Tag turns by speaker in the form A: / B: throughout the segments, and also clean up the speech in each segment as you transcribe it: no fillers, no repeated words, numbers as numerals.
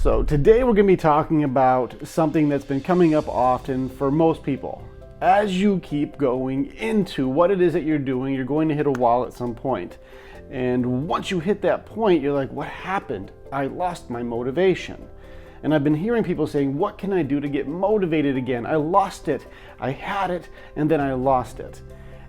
A: So today we're going to be talking about something that's been coming up often for most people. As you keep going into what it is that you're doing, you're going to hit a wall at some point. And once you hit that point, you're like, what happened? I lost my motivation. And I've been hearing people saying, what can I do to get motivated again? I lost it, I had it, and then I lost it.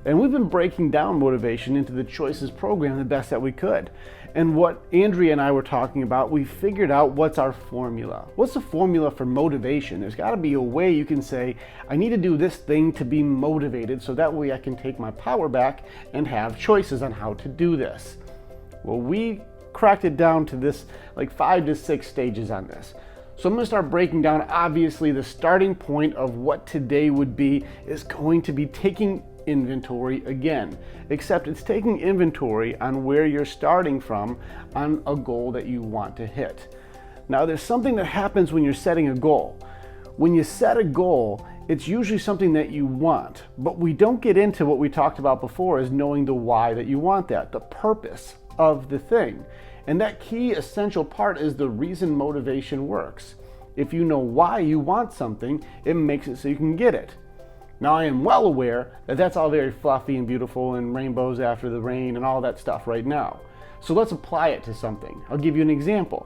A: And we've been breaking down motivation into the Choices program the best that we could. And what Andrea and I were talking about, we figured out what's our formula. What's the formula for motivation? There's got to be a way you can say, I need to do this thing to be motivated so that way I can take my power back and have choices on how to do this. Well, we cracked it down to this, like 5 to 6 stages on this. So I'm going to start breaking down, obviously, the starting point of what today would be is going to be taking inventory again, except it's taking inventory on where you're starting from on a goal that you want to hit. Now, there's something that happens when you're setting a goal. When you set a goal, it's usually something that you want, but we don't get into what we talked about before is knowing the why that you want that, the purpose of the thing. And that key essential part is the reason motivation works. If you know why you want something, it makes it so you can get it. Now, I am well aware that that's all very fluffy and beautiful and rainbows after the rain and all that stuff right now. So let's apply it to something. I'll give you an example.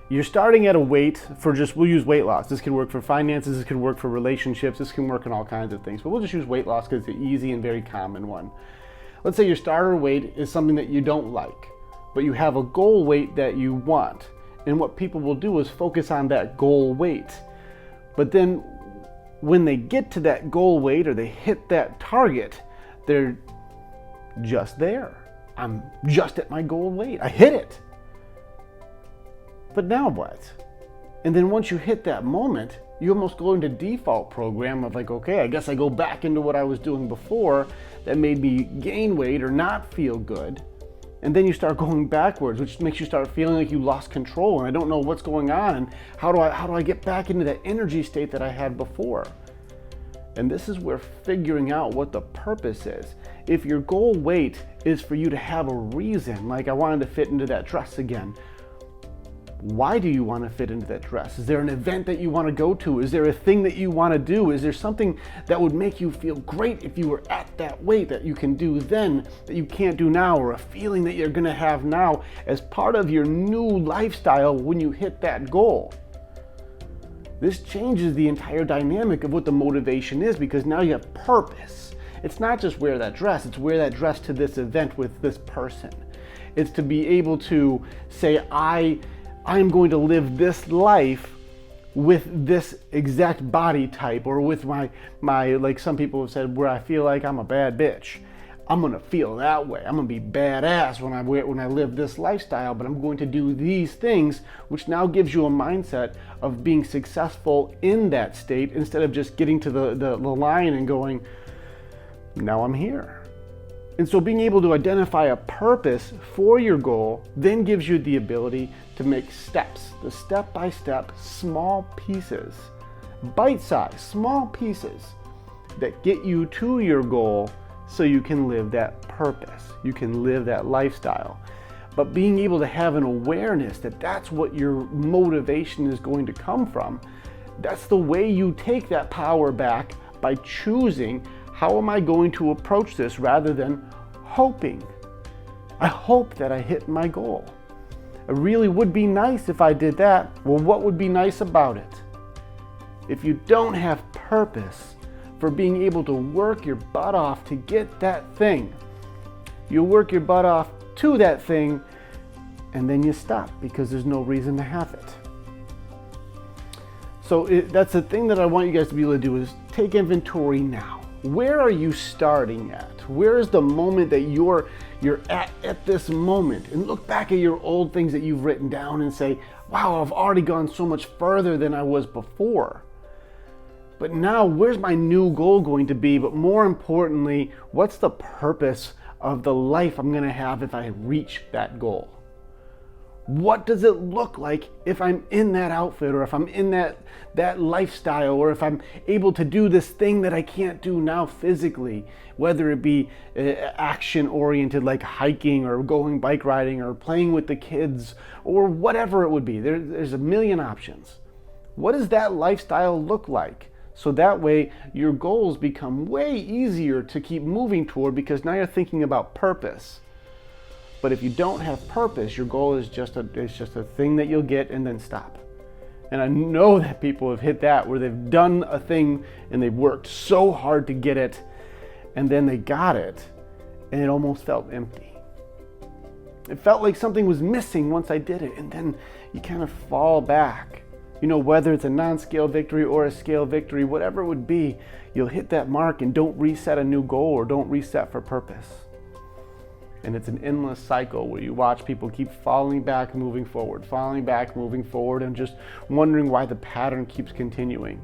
A: You're starting at a weight for we'll use weight loss. This could work for finances, this could work for relationships, this can work in all kinds of things. But we'll just use weight loss because it's the easy and very common one. Let's say your starter weight is something that you don't like, but you have a goal weight that you want. And what people will do is focus on that goal weight. But then when they get to that goal weight or they hit that target, they're just there. I'm just at my goal weight. I hit it. But now what? And then once you hit that moment, you almost go into default program of like, okay, I guess I go back into what I was doing before that made me gain weight or not feel good. And then you start going backwards, which makes you start feeling like you lost control and I don't know what's going on and how do I get back into that energy state that I had before? And this is where figuring out what the purpose is. If your goal weight is for you to have a reason, like I wanted to fit into that dress again, why do you want to fit into that dress? Is there an event that you want to go to? Is there a thing that you want to do? Is there something that would make you feel great if you were at that weight that you can do then that you can't do now, or a feeling that you're going to have now as part of your new lifestyle when you hit that goal? This changes the entire dynamic of what the motivation is because now you have purpose. It's not just wear that dress, it's wear that dress to this event with this person. It's to be able to say, I'm going to live this life with this exact body type, or with my like some people have said, where I feel like I'm a bad bitch. I'm gonna feel that way. I'm gonna be badass when I live this lifestyle, but I'm going to do these things, which now gives you a mindset of being successful in that state instead of just getting to the line and going, now I'm here. And so being able to identify a purpose for your goal then gives you the ability to make steps, the step-by-step, small pieces, bite-sized, small pieces that get you to your goal so you can live that purpose, you can live that lifestyle. But being able to have an awareness that that's what your motivation is going to come from, that's the way you take that power back by choosing, how am I going to approach this rather than hoping. I hope that I hit my goal. It really would be nice if I did that. Well, what would be nice about it? If you don't have purpose for being able to work your butt off to get that thing, you work your butt off to that thing and then you stop because there's no reason to have it. So that's the thing that I want you guys to be able to do is take inventory now. Where are you starting at? Where is the moment that you're at this moment? And look back at your old things that you've written down and say, wow, I've already gone so much further than I was before. But now, where's my new goal going to be? But more importantly, what's the purpose of the life I'm going to have if I reach that goal? What does it look like if I'm in that outfit, or if I'm in that lifestyle, or if I'm able to do this thing that I can't do now physically, whether it be action oriented like hiking or going bike riding or playing with the kids or whatever it would be. There's a million options. What does that lifestyle look like? So that way your goals become way easier to keep moving toward, because now you're thinking about purpose. But if you don't have purpose, your goal is just a thing that you'll get and then stop. And I know that people have hit that, where they've done a thing and they've worked so hard to get it, and then they got it and it almost felt empty. It felt like something was missing once I did it, and then you kind of fall back. You know, whether it's a non-scale victory or a scale victory, whatever it would be, you'll hit that mark and don't reset a new goal or don't reset for purpose. And it's an endless cycle where you watch people keep falling back, moving forward, and just wondering why the pattern keeps continuing.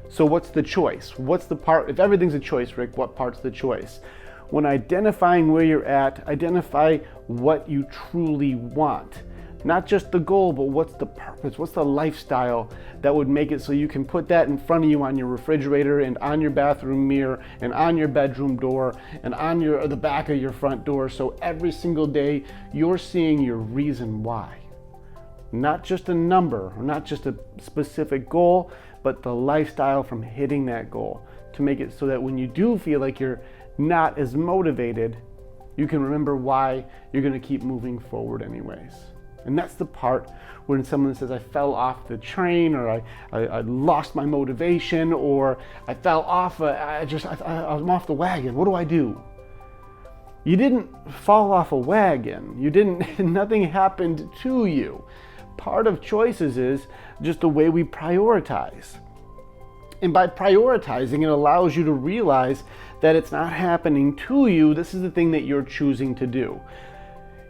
A: So what's the choice? What's the part? If everything's a choice, Rick, what part's the choice? When identifying where you're at, identify what you truly want. Not just the goal, but what's the purpose? What's the lifestyle that would make it so you can put that in front of you on your refrigerator and on your bathroom mirror and on your bedroom door and on the back of your front door, so every single day you're seeing your reason why. Not just a number or not just a specific goal, but the lifestyle from hitting that goal, to make it so that when you do feel like you're not as motivated, you can remember why you're going to keep moving forward anyways. And that's the part when someone says, I fell off the train, or I lost my motivation, or I fell off, I'm off the wagon. What do I do? You didn't fall off a wagon. Nothing happened to you. Part of choices is just the way we prioritize. And by prioritizing, it allows you to realize that it's not happening to you. This is the thing that you're choosing to do.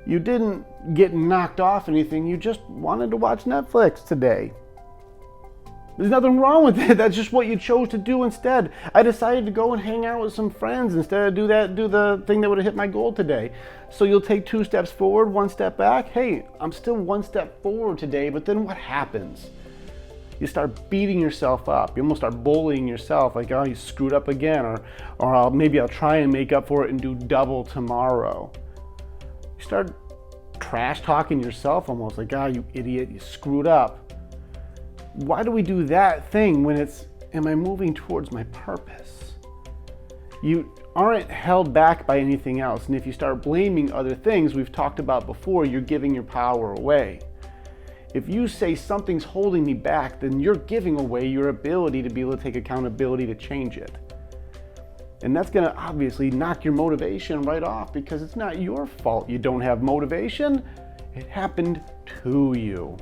A: You didn't get knocked off anything. You just wanted to watch Netflix today. There's nothing wrong with it. That's just what you chose to do instead. I decided to go and hang out with some friends instead of do the thing that would have hit my goal today. So you'll take 2 steps forward, 1 step back. Hey, I'm still 1 step forward today, but then what happens? You start beating yourself up. You almost start bullying yourself, like, oh, you screwed up again, or maybe I'll try and make up for it and do double tomorrow. You start trash talking yourself almost, like, oh, you idiot, you screwed up. Why do we do that thing when it's, am I moving towards my purpose? You aren't held back by anything else. And if you start blaming other things we've talked about before, you're giving your power away. If you say something's holding me back, then you're giving away your ability to be able to take accountability to change it. And that's going to obviously knock your motivation right off, because it's not your fault you don't have motivation. It happened to you.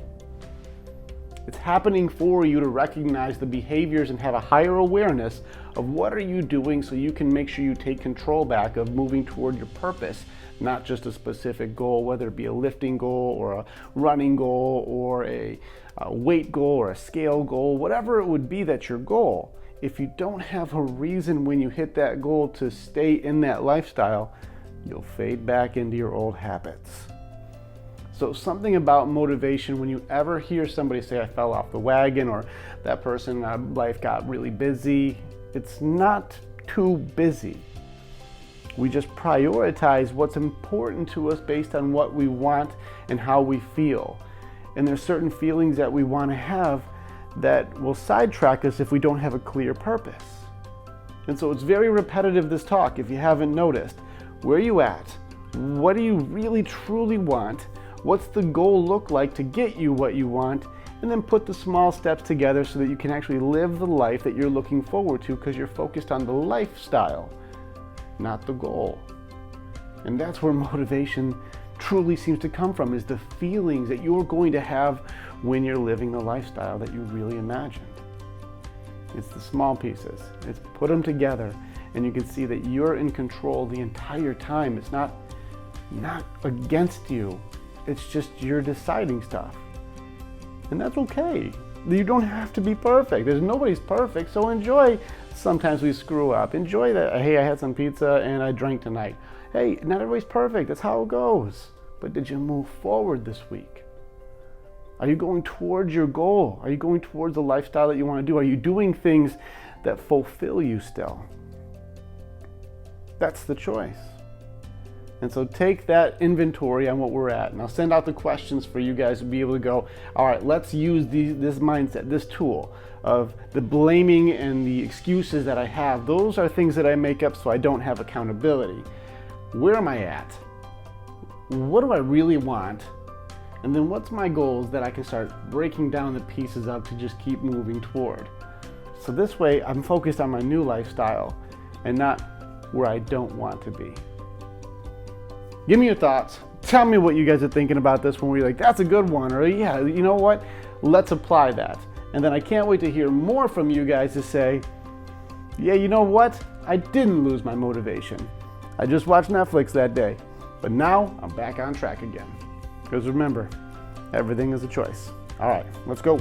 A: It's happening for you to recognize the behaviors and have a higher awareness of what are you doing, so you can make sure you take control back of moving toward your purpose, not just a specific goal, whether it be a lifting goal or a running goal or a weight goal or a scale goal, whatever it would be that's your goal. If you don't have a reason when you hit that goal to stay in that lifestyle, you'll fade back into your old habits. So something about motivation, when you ever hear somebody say, I fell off the wagon, or that person, life got really busy, it's not too busy. We just prioritize what's important to us based on what we want and how we feel. And there's certain feelings that we want to have that will sidetrack us if we don't have a clear purpose. And so it's very repetitive, this talk, if you haven't noticed. Where are you at? What do you really truly want? What's the goal look like to get you what you want? And then put the small steps together so that you can actually live the life that you're looking forward to, because you're focused on the lifestyle, not the goal. And that's where motivation truly seems to come from, is the feelings that you're going to have when you're living the lifestyle that you really imagined. It's the small pieces. It's put them together, and you can see that you're in control the entire time. It's not against you. It's just you're deciding stuff. And that's okay. You don't have to be perfect. Nobody's perfect, so enjoy. Sometimes we screw up. Enjoy that. Hey, I had some pizza and I drank tonight. Hey, not everybody's perfect. That's how it goes. But did you move forward this week? Are you going towards your goal? Are you going towards the lifestyle that you want to do? Are you doing things that fulfill you still? That's the choice. And so take that inventory on what we're at, and I'll send out the questions for you guys to be able to go, all right, let's use this mindset, this tool of the blaming and the excuses that I have. Those are things that I make up so I don't have accountability. Where am I at? What do I really want? And then what's my goals that I can start breaking down the pieces of to just keep moving toward? So this way I'm focused on my new lifestyle and not where I don't want to be. Give me your thoughts. Tell me what you guys are thinking about this when we're like, that's a good one, or yeah, you know what? Let's apply that. And then I can't wait to hear more from you guys to say, yeah, you know what? I didn't lose my motivation. I just watched Netflix that day, but now I'm back on track again. Because remember, everything is a choice. All right, let's go.